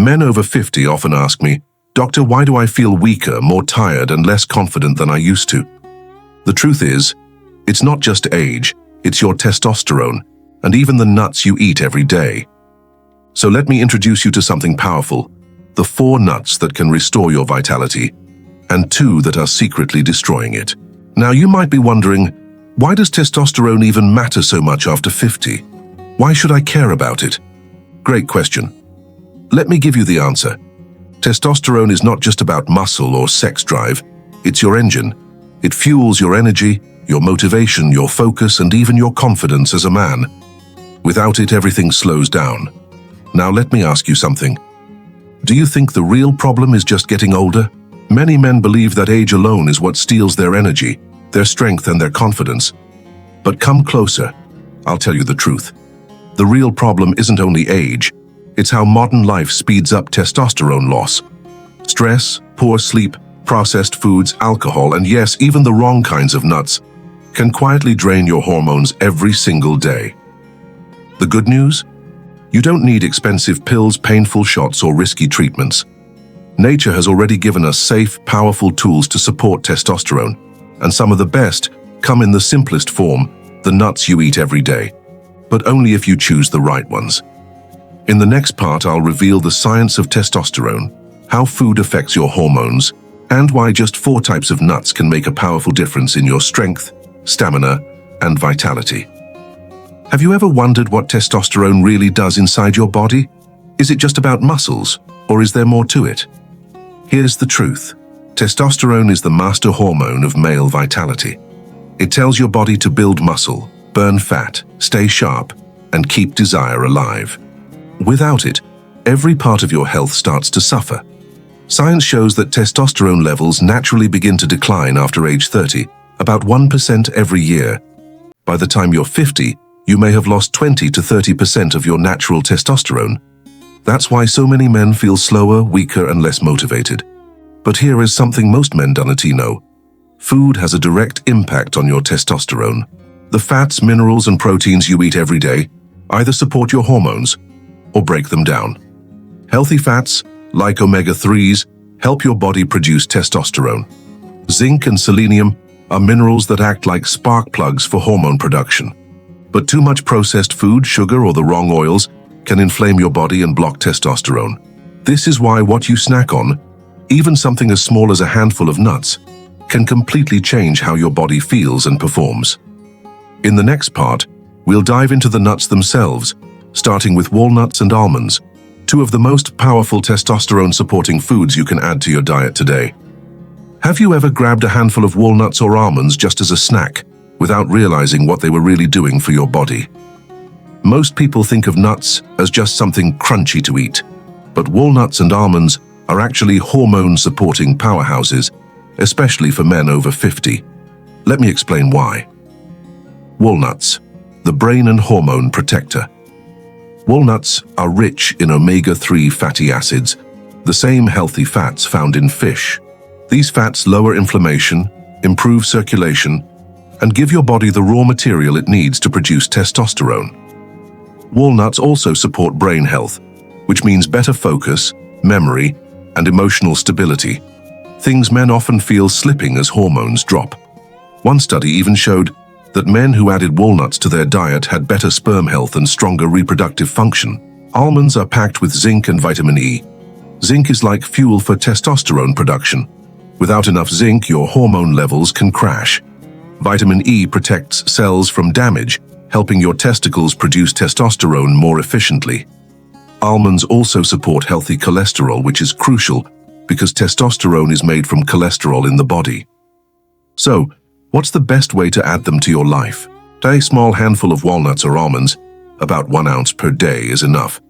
Men over 50 often ask me, "Doctor, why do I feel weaker, more tired, and less confident than I used to?" The truth is, it's not just age, it's your testosterone, and even the nuts you eat every day. So let me introduce you to something powerful, the 4 nuts that can restore your vitality, and 2 that are secretly destroying it. Now you might be wondering, why does testosterone even matter so much after 50? Why should I care about it? Great question. Let me give you the answer. Testosterone is not just about muscle or sex drive, it's your engine. It fuels your energy, your motivation, your focus, and even your confidence as a man. Without it, everything slows down. Now let me ask you something. Do you think the real problem is just getting older? Many men believe that age alone is what steals their energy, their strength, and their confidence. But come closer. I'll tell you the truth. The real problem isn't only age, it's how modern life speeds up testosterone loss. Stress, poor sleep, processed foods, alcohol, and yes, even the wrong kinds of nuts can quietly drain your hormones every single day. The good news? You don't need expensive pills, painful shots, or risky treatments. Nature has already given us safe, powerful tools to support testosterone, and some of the best come in the simplest form, the nuts you eat every day, but only if you choose the right ones. In the next part, I'll reveal the science of testosterone, how food affects your hormones, and why just 4 types of nuts can make a powerful difference in your strength, stamina, and vitality. Have you ever wondered what testosterone really does inside your body? Is it just about muscles, or is there more to it? Here's the truth. Testosterone is the master hormone of male vitality. It tells your body to build muscle, burn fat, stay sharp, and keep desire alive. Without it, every part of your health starts to suffer. Science shows that testosterone levels naturally begin to decline after age 30, about 1% every year. By the time you're 50, you may have lost 20 to 30% of your natural testosterone. That's why so many men feel slower, weaker, and less motivated. But here is something most men don't know. Food has a direct impact on your testosterone. The fats, minerals, and proteins you eat every day either support your hormones or break them down. Healthy fats, like omega-3s, help your body produce testosterone. Zinc and selenium are minerals that act like spark plugs for hormone production. But too much processed food, sugar, or the wrong oils can inflame your body and block testosterone. This is why what you snack on, even something as small as a handful of nuts, can completely change how your body feels and performs. In the next part, we'll dive into the nuts themselves, starting with walnuts and almonds, 2 of the most powerful testosterone-supporting foods you can add to your diet today. Have you ever grabbed a handful of walnuts or almonds just as a snack, without realizing what they were really doing for your body? Most people think of nuts as just something crunchy to eat, but walnuts and almonds are actually hormone-supporting powerhouses, especially for men over 50. Let me explain why. Walnuts, the brain and hormone protector. Walnuts are rich in omega-3 fatty acids, the same healthy fats found in fish. These fats lower inflammation, improve circulation, and give your body the raw material it needs to produce testosterone. Walnuts also support brain health, which means better focus, memory, and emotional stability, things men often feel slipping as hormones drop. One study even showed that men who added walnuts to their diet had better sperm health and stronger reproductive function. Almonds are packed with zinc and vitamin E. Zinc is like fuel for testosterone production. Without enough zinc, your hormone levels can crash. Vitamin E protects cells from damage, helping your testicles produce testosterone more efficiently. Almonds also support healthy cholesterol, which is crucial because testosterone is made from cholesterol in the body. So, what's the best way to add them to your life? A small handful of walnuts or almonds, about 1 ounce per day, is enough.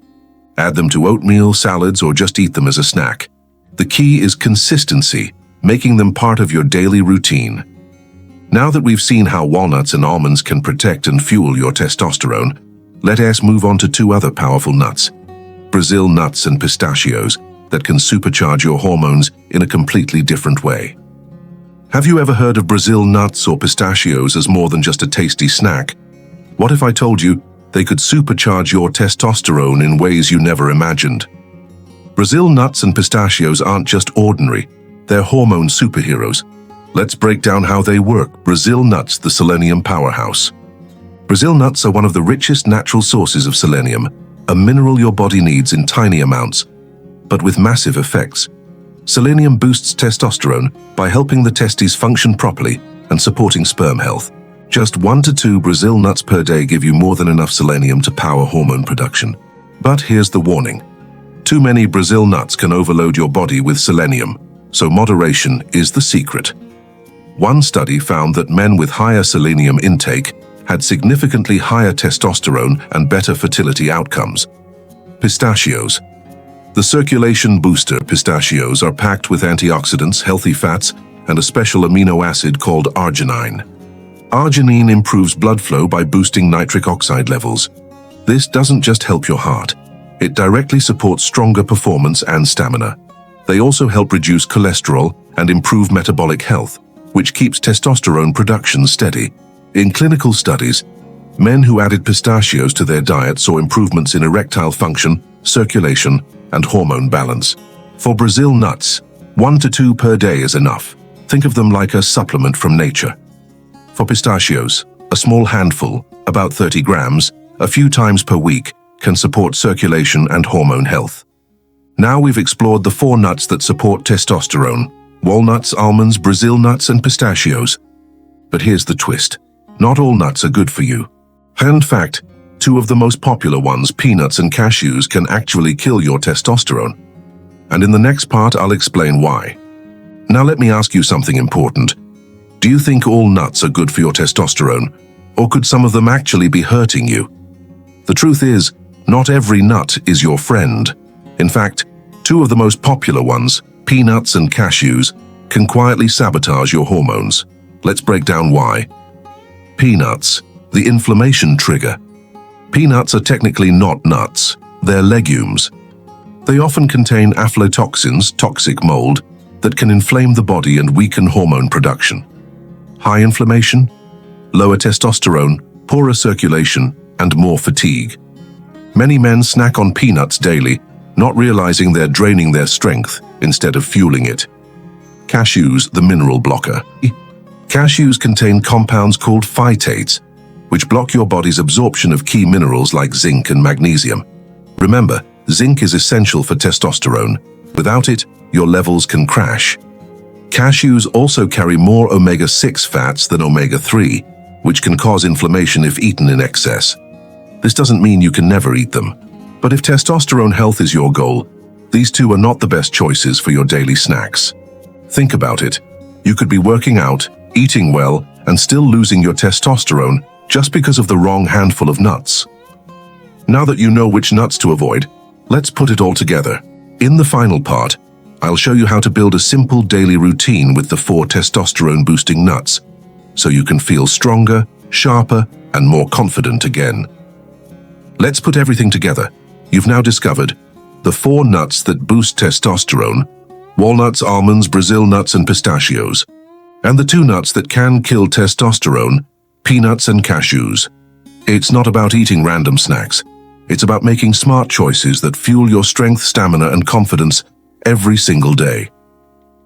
Add them to oatmeal, salads, or just eat them as a snack. The key is consistency, making them part of your daily routine. Now that we've seen how walnuts and almonds can protect and fuel your testosterone, let us move on to 2 other powerful nuts, Brazil nuts and pistachios, that can supercharge your hormones in a completely different way. Have you ever heard of Brazil nuts or pistachios as more than just a tasty snack? What if I told you they could supercharge your testosterone in ways you never imagined? Brazil nuts and pistachios aren't just ordinary, they're hormone superheroes. Let's break down how they work. Brazil nuts, the selenium powerhouse. Brazil nuts are one of the richest natural sources of selenium, a mineral your body needs in tiny amounts, but with massive effects. Selenium boosts testosterone by helping the testes function properly and supporting sperm health. Just 1 to 2 Brazil nuts per day give you more than enough selenium to power hormone production. But here's the warning. Too many Brazil nuts can overload your body with selenium, so moderation is the secret. One study found that men with higher selenium intake had significantly higher testosterone and better fertility outcomes. Pistachios. The circulation booster pistachios are packed with antioxidants, healthy fats, and a special amino acid called arginine. Arginine improves blood flow by boosting nitric oxide levels. This doesn't just help your heart. It directly supports stronger performance and stamina. They also help reduce cholesterol and improve metabolic health, which keeps testosterone production steady. In clinical studies, men who added pistachios to their diet saw improvements in erectile function, circulation, and hormone balance. For Brazil nuts, 1 to 2 per day is enough. Think of them like a supplement from nature. For pistachios, a small handful, about 30 grams, a few times per week, can support circulation and hormone health. Now we've explored the 4 nuts that support testosterone: walnuts, almonds, Brazil nuts, and pistachios. But here's the twist. Not all nuts are good for you. In fact, 2 of the most popular ones, peanuts and cashews, can actually kill your testosterone. And in the next part, I'll explain why. Now let me ask you something important. Do you think all nuts are good for your testosterone, or could some of them actually be hurting you? The truth is, not every nut is your friend. In fact, 2 of the most popular ones, peanuts and cashews, can quietly sabotage your hormones. Let's break down why. Peanuts, the inflammation trigger. Peanuts are technically not nuts, they're legumes. They often contain aflatoxins, toxic mold, that can inflame the body and weaken hormone production. High inflammation, lower testosterone, poorer circulation, and more fatigue. Many men snack on peanuts daily, not realizing they're draining their strength instead of fueling it. Cashews, the mineral blocker. Cashews contain compounds called phytates, which block your body's absorption of key minerals like zinc and magnesium. Remember, zinc is essential for testosterone. Without it, your levels can crash. Cashews also carry more omega-6 fats than omega-3, which can cause inflammation if eaten in excess. This doesn't mean you can never eat them. But if testosterone health is your goal, these 2 are not the best choices for your daily snacks. Think about it. You could be working out, eating well, and still losing your testosterone just because of the wrong handful of nuts. Now that you know which nuts to avoid, let's put it all together. In the final part, I'll show you how to build a simple daily routine with the 4 testosterone-boosting nuts, so you can feel stronger, sharper, and more confident again. Let's put everything together. You've now discovered the 4 nuts that boost testosterone: walnuts, almonds, Brazil nuts, and pistachios. And the 2 nuts that can kill testosterone: peanuts and cashews. It's not about eating random snacks. It's about making smart choices that fuel your strength, stamina, and confidence every single day.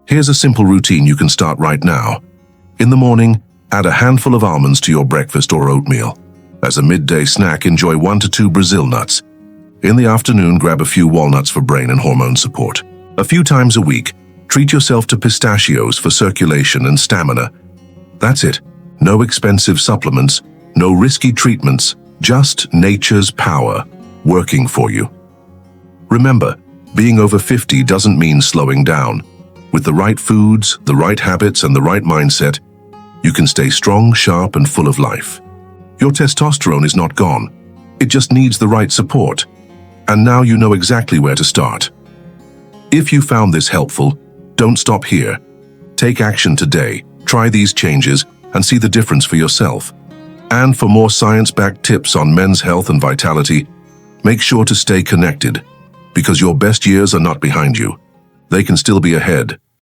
Here's a simple routine you can start right now. In the morning, add a handful of almonds to your breakfast or oatmeal. As a midday snack, enjoy 1 to 2 Brazil nuts. In the afternoon, grab a few walnuts for brain and hormone support. A few times a week, treat yourself to pistachios for circulation and stamina. That's it. No expensive supplements, no risky treatments, just nature's power working for you. Remember, being over 50 doesn't mean slowing down. With the right foods, the right habits, and the right mindset, you can stay strong, sharp, and full of life. Your testosterone is not gone. It just needs the right support. And now you know exactly where to start. If you found this helpful, don't stop here. Take action today. Try these changes and see the difference for yourself. And for more science-backed tips on men's health and vitality, make sure to stay connected, because your best years are not behind you. They can still be ahead.